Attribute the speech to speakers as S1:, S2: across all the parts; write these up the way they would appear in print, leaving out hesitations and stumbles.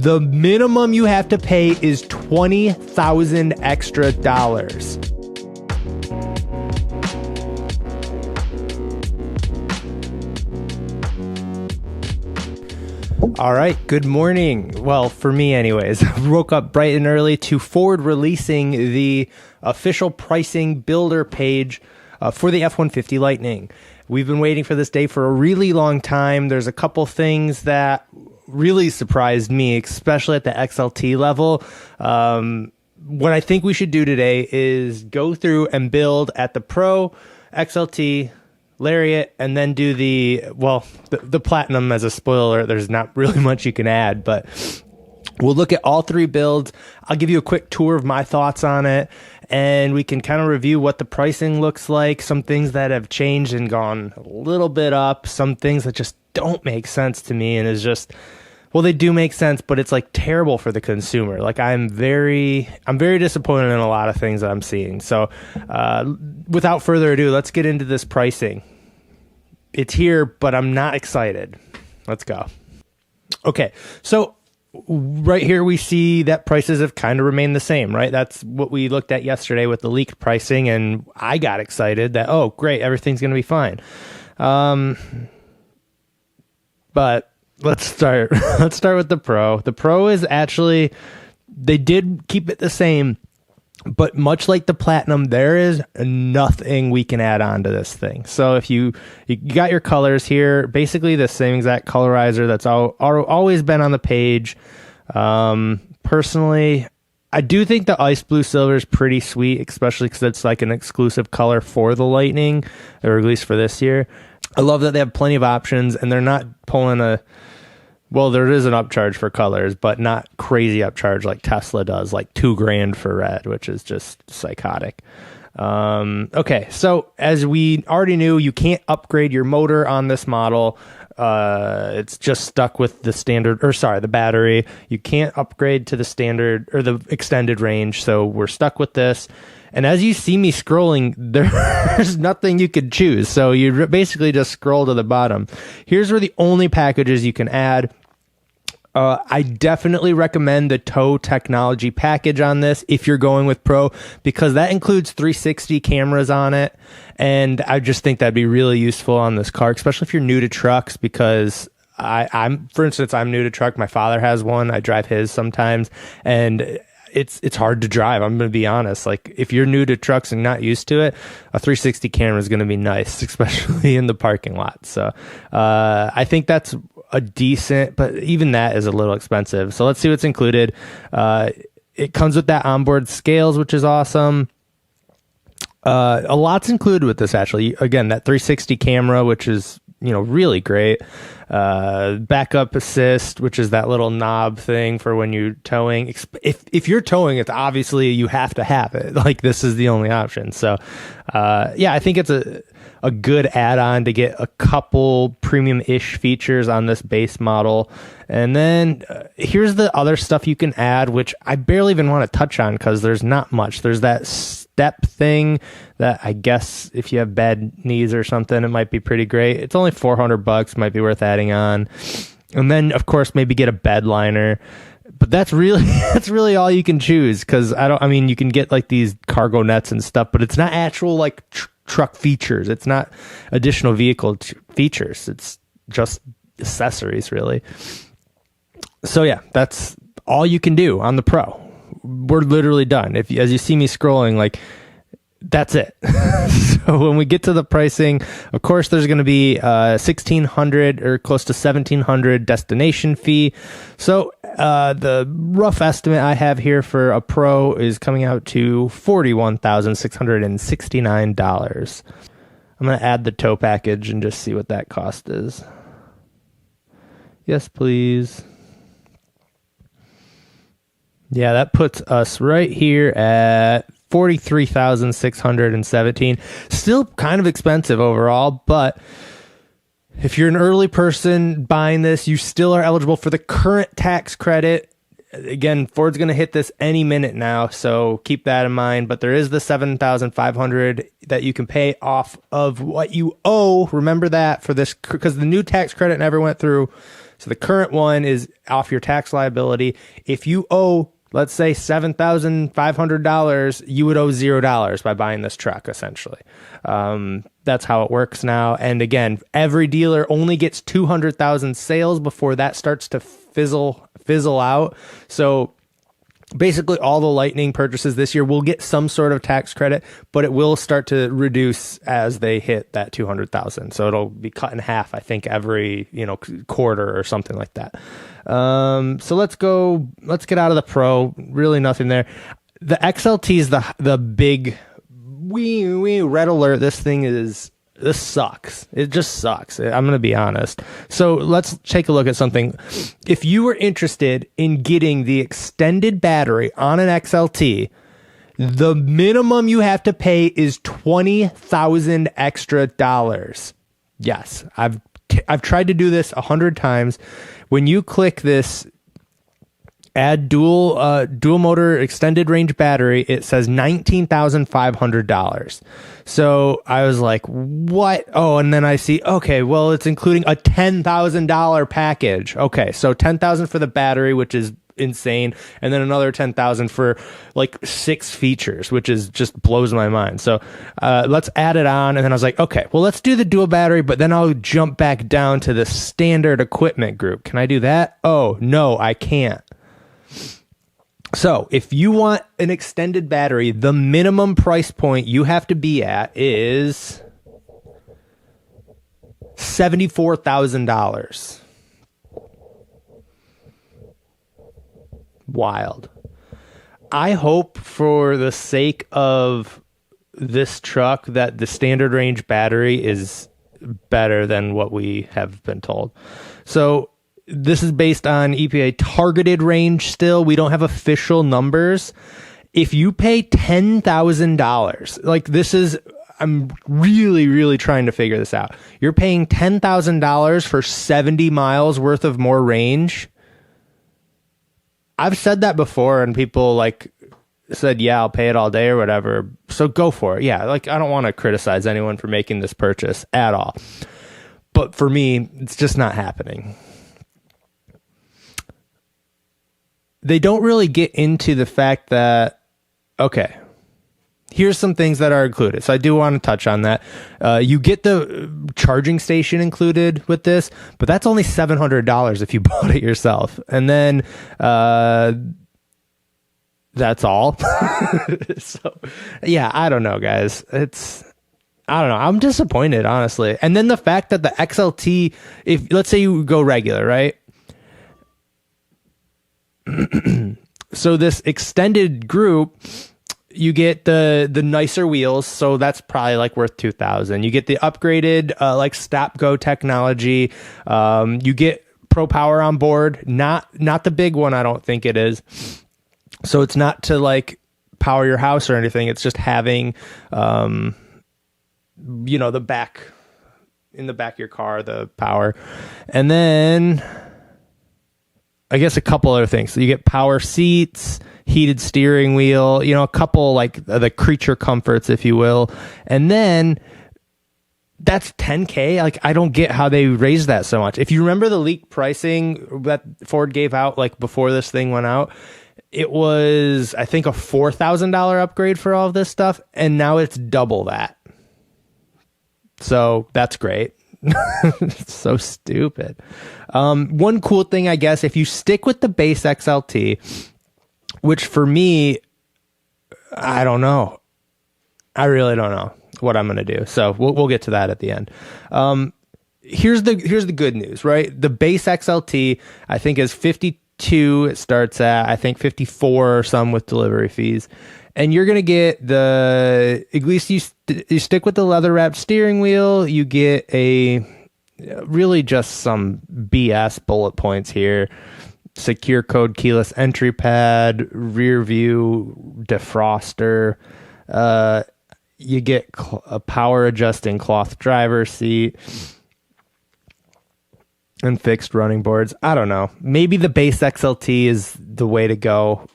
S1: The minimum you have to pay is $20,000 extra. All right, good morning. Well, for me anyways, I woke up bright and early to Ford releasing the official pricing builder page for the F-150 Lightning. We've been waiting for this day for a really long time. There's a couple things that really surprised me, especially at the XLT level. What I think we should do today is go through and build at the Pro, XLT, Lariat, and then do the Platinum. As a spoiler, there's not really much you can add, but we'll look at all three builds. I'll give you a quick tour of my thoughts on it, and we can kind of review what the pricing looks like, some things that have changed and gone a little bit up, some things that just don't make sense to me, and is just, well, they do make sense, but it's like terrible for the consumer. Like I'm very disappointed in a lot of things that I'm seeing. So without further ado, let's get into this pricing. It's here, but I'm not excited. Let's go. Okay, so right here we see that prices have kind of remained the same, right? That's what we looked at yesterday with the leaked pricing, and I got excited that, oh, great, everything's going to be fine. But let's start with the Pro. The Pro is actually, they did keep it the same, but much like the Platinum, there is nothing we can add on to this thing. So if you got your colors here, basically the same exact colorizer that's always been on the page. Personally, I do think the ice blue silver is pretty sweet, especially because it's like an exclusive color for the Lightning, or at least for this year. I love that they have plenty of options, and they're not pulling well, there is an upcharge for colors, but not crazy upcharge like Tesla does, like $2,000 for red, which is just psychotic. Okay, so as we already knew, you can't upgrade your motor on this model. It's just stuck with the standard, the battery. You can't upgrade to the standard or the extended range, so we're stuck with this. And as you see me scrolling, there's nothing you could choose. So you basically just scroll to the bottom. Here's where the only packages you can add. I definitely recommend the tow technology package on this if you're going with Pro, because that includes 360 cameras on it. And I just think that'd be really useful on this car, especially if you're new to trucks, because for instance, I'm new to truck. My father has one. I drive his sometimes, and it's hard to drive. I'm going to be honest. Like if you're new to trucks and not used to it, a 360 camera is going to be nice, especially in the parking lot. So I think that's a decent, but even that is a little expensive. So let's see what's included. It comes with that onboard scales, which is awesome. A lot's included with this, actually. Again, that 360 camera, which is, really great. Backup assist, which is that little knob thing for when you're towing. If you're towing, it's obviously you have to have it. Like this is the only option. So, yeah, I think it's a good add-on to get a couple premium-ish features on this base model. And then here's the other stuff you can add, which I barely even want to touch on because there's not much. There's that step thing that I guess if you have bad knees or something, it might be pretty great. It's only $400, might be worth adding on. And then, of course, maybe get a bed liner. But that's really all you can choose, because you can get like these cargo nets and stuff, but it's not actual like truck features. It's not additional vehicle features. It's just accessories, really. So yeah, that's all you can do on the Pro. We're literally done. As you see me scrolling, like that's it. So when we get to the pricing, of course, there's going to be $1,600 or close to $1,700 destination fee. So the rough estimate I have here for a Pro is coming out to $41,669. I'm going to add the tow package and just see what that cost is. Yes, please. Yeah, that puts us right here at $43,617. Still kind of expensive overall, but if you're an early person buying this, you still are eligible for the current tax credit. Again, Ford's going to hit this any minute now, so keep that in mind. But there is the $7,500 that you can pay off of what you owe. Remember that for this, because the new tax credit never went through. So the current one is off your tax liability. If you owe, let's say $7,500, you would owe $0 by buying this truck, essentially. That's how it works now. And again, every dealer only gets 200,000 sales before that starts to fizzle out. So basically all the Lightning purchases this year will get some sort of tax credit, but it will start to reduce as they hit that 200,000. So it'll be cut in half, I think, every, quarter or something like that. So let's get out of the Pro. Really nothing there. The XLT is the big red alert. This sucks. It just sucks. I'm going to be honest. So let's take a look at something. If you were interested in getting the extended battery on an XLT, the minimum you have to pay is $20,000 extra dollars. Yes, I've tried to do this 100 times. When you click this add dual motor extended range battery, it says $19,500. So I was like, what? Oh, and then I see, okay, well, it's including a $10,000 package. Okay, so $10,000 for the battery, which is insane, and then another $10,000 for like 6 features, which is just blows my mind. So let's add it on, and then I was like, okay, well, let's do the dual battery, but then I'll jump back down to the standard equipment group. Can I do that? Oh, no, I can't. So if you want an extended battery, the minimum price point you have to be at is $74,000. Wild. I hope for the sake of this truck that the standard range battery is better than what we have been told. So this is based on EPA targeted range still. We don't have official numbers. If you pay $10,000, like this is, I'm really, really trying to figure this out. You're paying $10,000 for 70 miles worth of more range. I've said that before and people like said, yeah, I'll pay it all day or whatever. So go for it. Yeah. Like I don't want to criticize anyone for making this purchase at all. But for me, it's just not happening. They don't really get into the fact that, okay, here's some things that are included. So I do want to touch on that. You get the charging station included with this, but that's only $700 if you bought it yourself. And then that's all. So, yeah, I don't know, guys. I don't know. I'm disappointed, honestly. And then the fact that the XLT, if let's say you go regular, right? So this extended group, you get the nicer wheels, so that's probably like worth $2,000. You get the upgraded like stop go technology. You get Pro Power on board, not the big one. I don't think it is. So it's not to like power your house or anything. It's just having the back in the back of your car, the power, and then I guess a couple other things. So you get power seats, heated steering wheel, a couple like the creature comforts, if you will. And then that's $10K. Like, I don't get how they raised that so much. If you remember the leaked pricing that Ford gave out like before this thing went out, it was, I think, a $4,000 upgrade for all of this stuff. And now it's double that. So that's great. It's so stupid. One cool thing, I guess, if you stick with the base XLT, which for me, I don't know. I really don't know what I'm going to do. So we'll get to that at the end. Here's the good news, right? The base XLT, I think, is 52. It starts at, I think, 54 or some with delivery fees. And you're going to get at least you stick with the leather wrapped steering wheel. You get really just some BS bullet points here. Secure code keyless entry pad, rear view defroster. You get a power adjusting cloth driver seat and fixed running boards. I don't know. Maybe the base XLT is the way to go.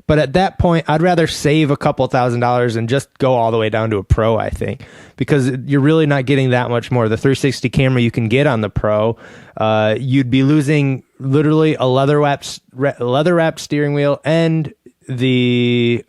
S1: But at that point, I'd rather save a couple $1,000s and just go all the way down to a Pro, I think, because you're really not getting that much more. The 360 camera you can get on the Pro, you'd be losing literally a leather wrapped steering wheel and a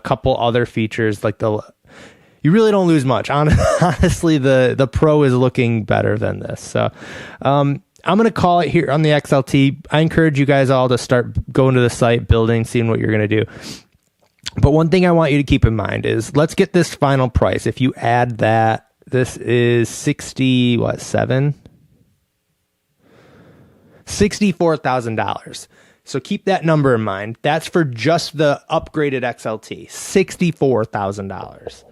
S1: couple other features like you really don't lose much. Honestly, the Pro is looking better than this. So, I'm going to call it here on the XLT. I encourage you guys all to start going to the site, building, seeing what you're going to do. But one thing I want you to keep in mind is let's get this final price. If you add that, this is $64,000. So keep that number in mind. That's for just the upgraded XLT, $64,000.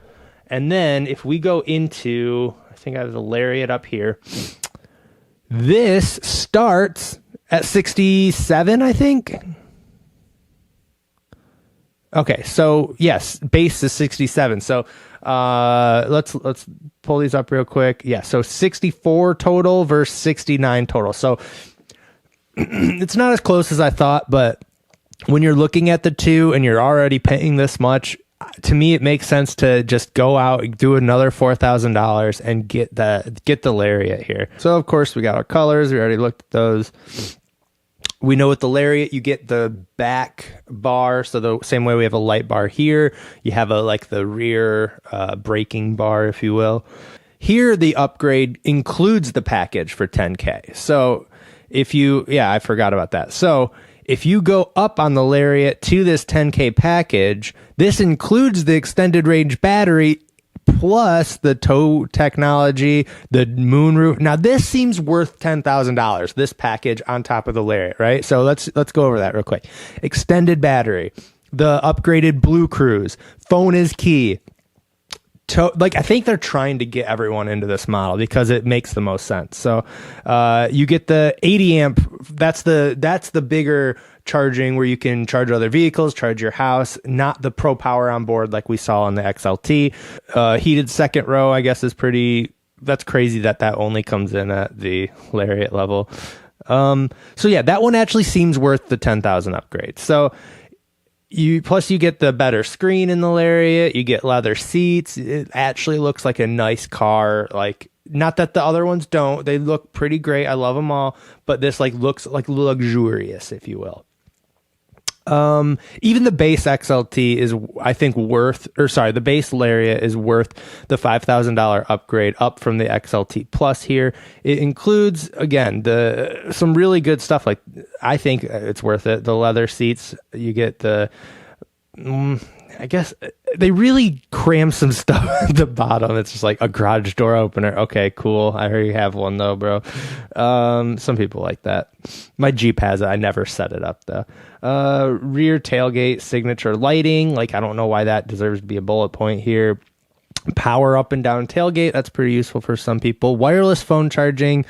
S1: And then if we go into, I think I have the Lariat up here. This starts at 67, I think. Okay, so yes, base is 67. So let's pull these up real quick. Yeah, so 64 total versus 69 total. So it's not as close as I thought, but when you're looking at the two and you're already paying this much, to me, it makes sense to just go out, do another $4,000 and get the Lariat here. So of course we got our colors. We already looked at those. We know with the Lariat, you get the back bar. So the same way we have a light bar here, you have the rear braking bar, if you will. Here, the upgrade includes the package for 10K. So I forgot about that. So if you go up on the Lariat to this 10K package, this includes the extended range battery plus the tow technology, the moonroof. Now, this seems worth $10,000, this package on top of the Lariat, right? So let's go over that real quick. Extended battery, the upgraded Blue Cruise, phone is key. I think they're trying to get everyone into this model because it makes the most sense. So you get the 80 amp. That's the bigger charging where you can charge other vehicles, charge your house, not the Pro Power on board like we saw on the XLT. Heated second row, I guess, is that's crazy that only comes in at the Lariat level. So yeah, that one actually seems worth the 10,000 upgrade. So you get the better screen in the Lariat, you get leather seats. It actually looks like a nice car. Not that the other ones don't. They look pretty great. I love them all, but this looks like luxurious, if you will. Even the base XLT is, I think, the base Lariat is worth the $5,000 upgrade up from the XLT Plus here. It includes, again, some really good stuff. I think it's worth it. The leather seats, you get I guess they really cram some stuff at the bottom. It's just like a garage door opener. Okay, cool. I already have one though, bro. Some people like that. My Jeep has it. I never set it up though. Rear tailgate signature lighting. I don't know why that deserves to be a bullet point here. Power up and down tailgate. That's pretty useful for some people. Wireless phone charging.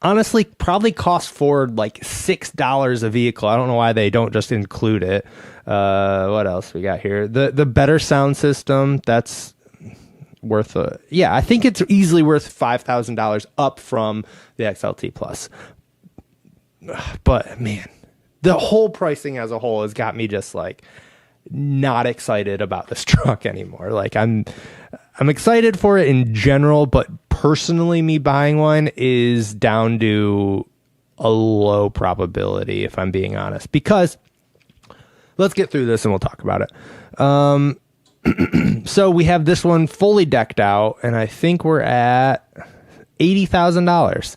S1: Honestly, probably cost Ford $6 a vehicle. I don't know why they don't just include it. What else we got here? The better sound system. That's worth I think it's easily worth $5,000 up from the XLT Plus. But man, the whole pricing as a whole has got me just not excited about this truck anymore. I'm excited for it in general, but personally, me buying one is down to a low probability, if I'm being honest, because let's get through this and we'll talk about it. So we have this one fully decked out, and I think we're at $80,000.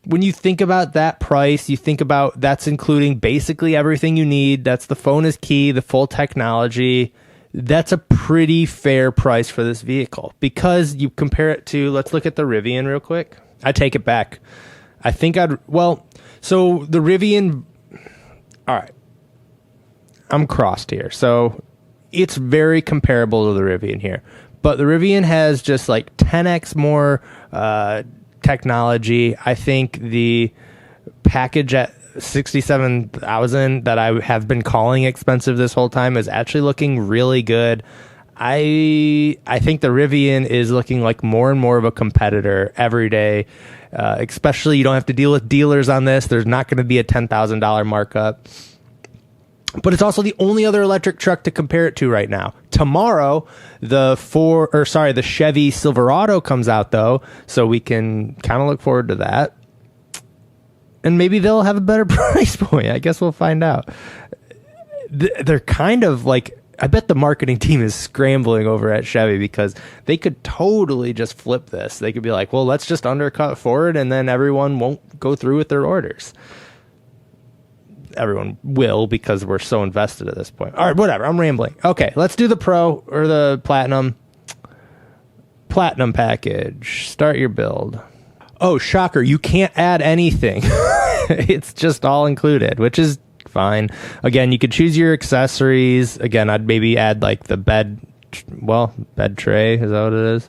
S1: When you think about that price, you think about that's including basically everything you need. That's the phone is key, the full technology. That's a pretty fair price for this vehicle because you compare it to, let's look at the Rivian real quick. I take it back. So the Rivian, all right, I'm crossed here. So it's very comparable to the Rivian here, but the Rivian has just 10x more technology. I think the package at $67,000 that I have been calling expensive this whole time is actually looking really good. I think the Rivian is looking like more and more of a competitor every day. Especially you don't have to deal with dealers on this. There's not going to be a $10,000 markup. but it's also the only other electric truck to compare it to right now. Tomorrow, the Chevy Silverado comes out though, so we can kind of look forward to that. And maybe they'll have a better price point. I guess we'll find out. They're kind of like, I bet the marketing team is scrambling over at Chevy because they could totally just flip this. They could be like, well, let's just undercut Ford and then everyone won't go through with their orders. Everyone will because we're so invested at this point. All right, whatever. I'm rambling. Okay, let's do the Pro or the Platinum. Platinum package. Start your build. Oh, shocker. You can't add anything. It's just all included, which is fine. Again, you could choose your accessories. Again, I'd maybe add like the bed tray. Is that what it is?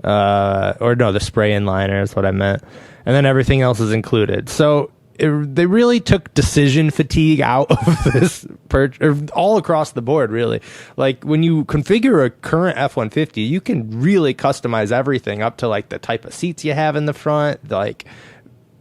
S1: Or no, the spray-in liner is what I meant. And then everything else is included. So they really took decision fatigue out of this all across the board, really. Like when you configure a current F-150, you can really customize everything up to like the type of seats you have in the front, like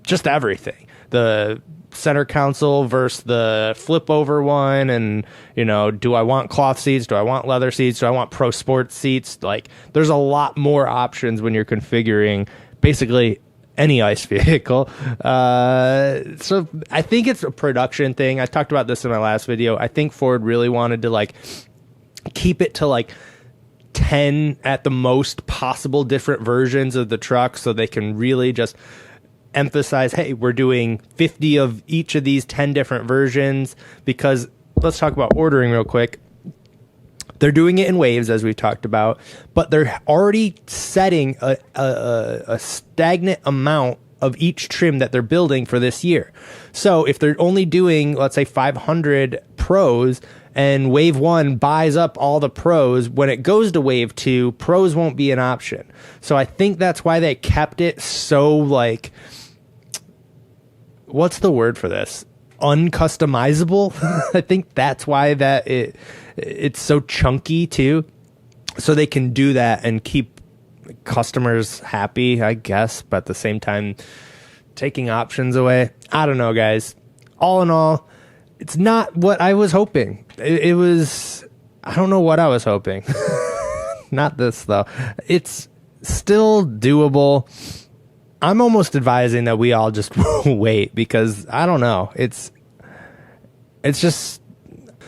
S1: just everything. The center console versus the flip over one, and do I want cloth seats? Do I want leather seats? Do I want pro sports seats? Like there's a lot more options when you're configuring basically any ICE vehicle. So I think it's a production thing. I talked about this in my last video. I think Ford really wanted to like keep it to like 10 at the most possible different versions of the truck so they can really just emphasize, hey, we're doing 50 of each of these 10 different versions. Because let's talk about ordering real quick. They're doing it in waves, as we've talked about, but they're already setting a stagnant amount of each trim that they're building for this year. So if they're only doing, let's say, 500 Pros, and Wave 1 buys up all the Pros, when it goes to Wave 2, Pros won't be an option. So I think that's why they kept it so, like, what's the word for this? Uncustomizable. I think that's why that it's so chunky too, so they can do that and keep customers happy, I guess, but at the same time taking options away. I don't know, guys. All in all, it's not what I was hoping. It was, I don't know what I was hoping. Not this though. It's still doable. I'm almost advising that we all just wait, because I don't know. It's just,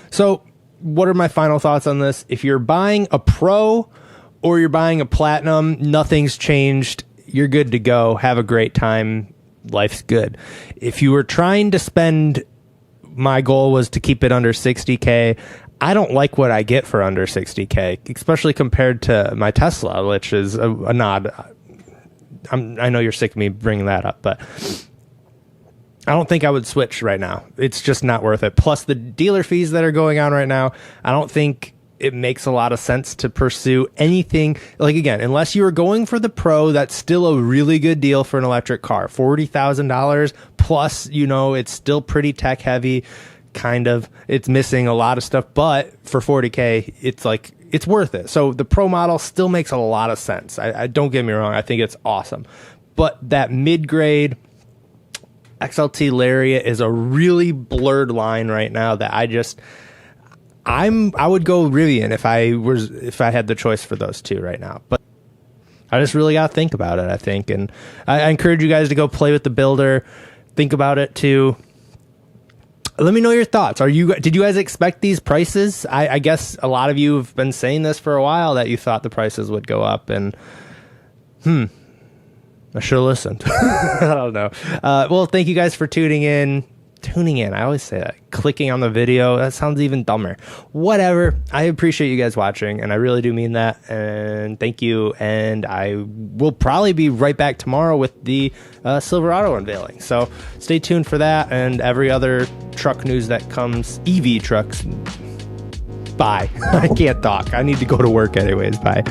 S1: so what are my final thoughts on this? If you're buying a Pro or you're buying a Platinum, nothing's changed. You're good to go. Have a great time. Life's good. If you were trying to spend, my goal was to keep it under 60K. I don't like what I get for under 60K, especially compared to my Tesla, which is a nod. I know you're sick of me bringing that up, but I don't think I would switch right now. It's just not worth it. Plus the dealer fees that are going on right now, I don't think it makes a lot of sense to pursue anything. Like, again, unless you are going for the Pro, that's still a really good deal for an electric car. $40,000 plus, it's still pretty tech heavy, kind of. It's missing a lot of stuff, but for 40K, it's like, it's worth it. So the Pro model still makes a lot of sense. I don't get me wrong. I think it's awesome. But that mid-grade XLT Lariat is a really blurred line right now that I would go Rivian if I had the choice for those two right now. But I just really got to think about it, I think. And I encourage you guys to go play with the builder. Think about it too. Let me know your thoughts. Did you guys expect these prices? I guess a lot of you have been saying this for a while, that you thought the prices would go up, and I should have listened. I don't know. Well, thank you guys for tuning in. I always say that. Clicking on the video. That sounds even dumber. Whatever. I appreciate you guys watching, and I really do mean that. And thank you. And I will probably be right back tomorrow with the Silverado unveiling. So stay tuned for that and every other truck news that comes. EV trucks. Bye. I can't talk. I need to go to work anyways. Bye.